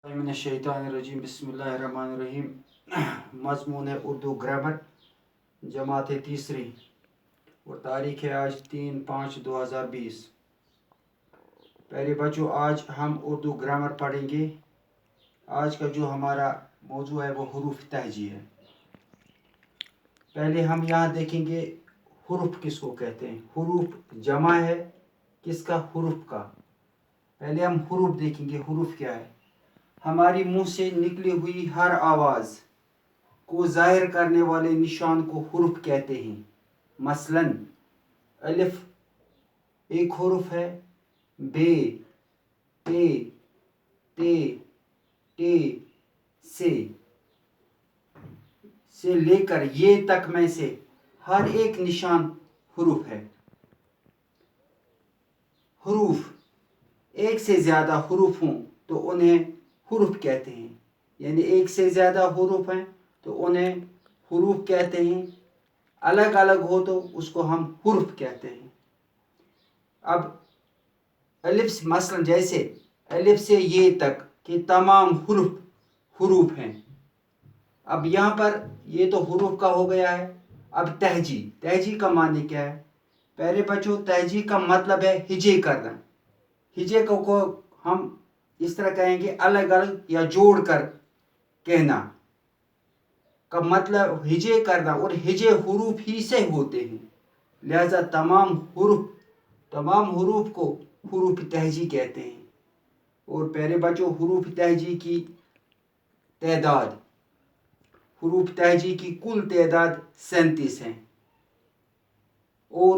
मिनश्शैतानिर्रजीम बिस्मिल्लाहिर्रहमानिर्रहीम। मज़मून है उर्दू ग्रामर, जमात तीसरी, और तारीख़ है आज 3/5/2020। प्यारे बच्चों, आज हम उर्दू ग्रामर पढ़ेंगे। आज का जो हमारा मौजू है वो हुरूफ तहजी है। पहले हम यहाँ देखेंगे हुरूफ किसको कहते हैं। हुरूफ जमा है किसका? हुरूफ का। पहले हम हुरूफ देखेंगे। हुरूफ क्या है? हमारी मुंह से निकली हुई हर आवाज़ को ज़ाहिर करने वाले निशान को हुरूफ कहते हैं। मसलन अलिफ एक हुरूफ है, बे, पे, ते, टे, से लेकर ये तक में से हर एक निशान हुरूफ है। हुरूफ एक से ज़्यादा हुरूफ हों तो उन्हें हुरूफ कहते हैं। यानी एक से ज़्यादा हुरूफ हैं तो उन्हें हुरूफ कहते हैं। अलग अलग हो तो उसको हम हुरूफ कहते हैं। अब अलिफ मसलन जैसे अलिफ से ये तक के तमाम हुरूफ हैं। अब यहाँ पर ये तो हुरूफ का हो गया है। अब तहजी का माने क्या है? प्यारे बच्चों, तहजी का मतलब है हिजे करना। हिजे को हम इस तरह कहेंगे अलग अलग या जोड़ कर कहना का मतलब हिजे करना, और हिजे हुरूफ ही से होते हैं। लिहाजा तमाम हुरूफ को हुरूफ तहजी कहते हैं। और प्यारे बच्चों, हुरूफ तहजी की तादाद, हुरूफ तहजी की कुल तादाद 37 है। और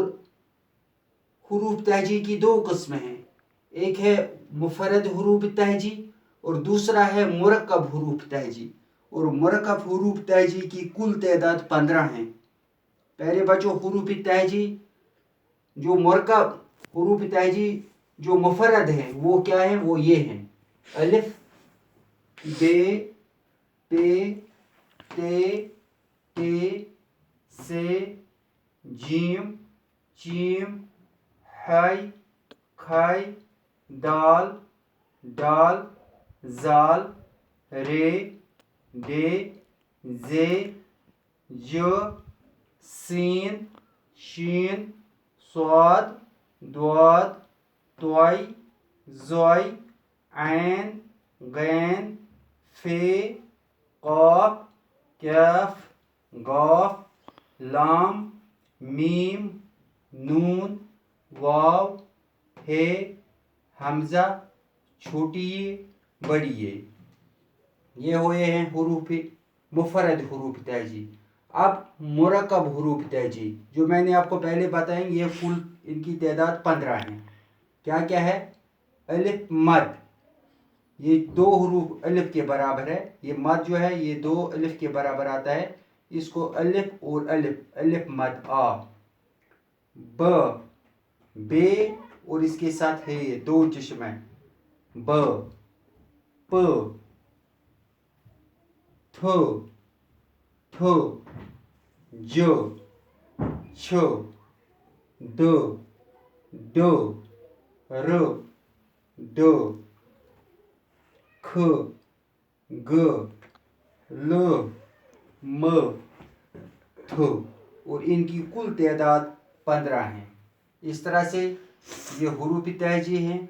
हुरूफ तहजी की दो किस्में हैं। एक है मुफरद हुरूफ तहजी और दूसरा है मुरक्कब हुरूफ तहजी। और मुरक्कब हुरूफ तहजी की कुल तादाद 15 है। प्यारे बच्चों, हुरूफ तहजी जो मुरक्कब हुरूफ तहजी जो मुफरद है वो क्या है? वो ये हैं: अलिफ, बे, पे, ते, टे, से, जीम, चीम, हाय, खाय, दाल, डाल, जाल, रे, डे, जे, ज, सीन, शीन, स्वाद, द्वाद, त्वाई, ज़ॉय, ऐन, गैन, फे, क़ाफ, कैफ, गाफ, लाम, मीम, नून, वाव, हे, हमज़ा, छोटी बड़ी ये हुए हैं हुरूफ मुफरद हुरूफ तहजी। अब मुरक्कब हुरूफ तहजी जो मैंने आपको पहले बताएं, ये कुल इनकी तादाद 15 है। क्या क्या है? अलिफ, मद, ये दो हुरूफ अलिफ के बराबर है। ये मद जो है ये 2 अलिफ के बराबर आता है। इसको अलिफ और अलिफ मद आ। ब, बे, और इसके साथ है ये 2 चश्मे, ब, प, थ, ज, छ, द, ड, र, ड, ख, ग, ल, म, थ, और इनकी कुल तादाद 15 है। इस तरह से ये हुरूफ तहजी हैं।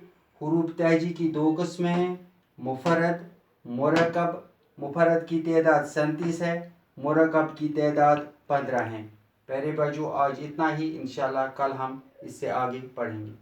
हुरूफ तहजी की 2 किस्में हैं, मुफरद, मुरक्कब। मुफरद की तादाद 37 है, मुरक्कब की तादाद 15 है। प्यारे बच्चों, आज इतना ही। इंशाल्लाह कल हम इससे आगे पढ़ेंगे।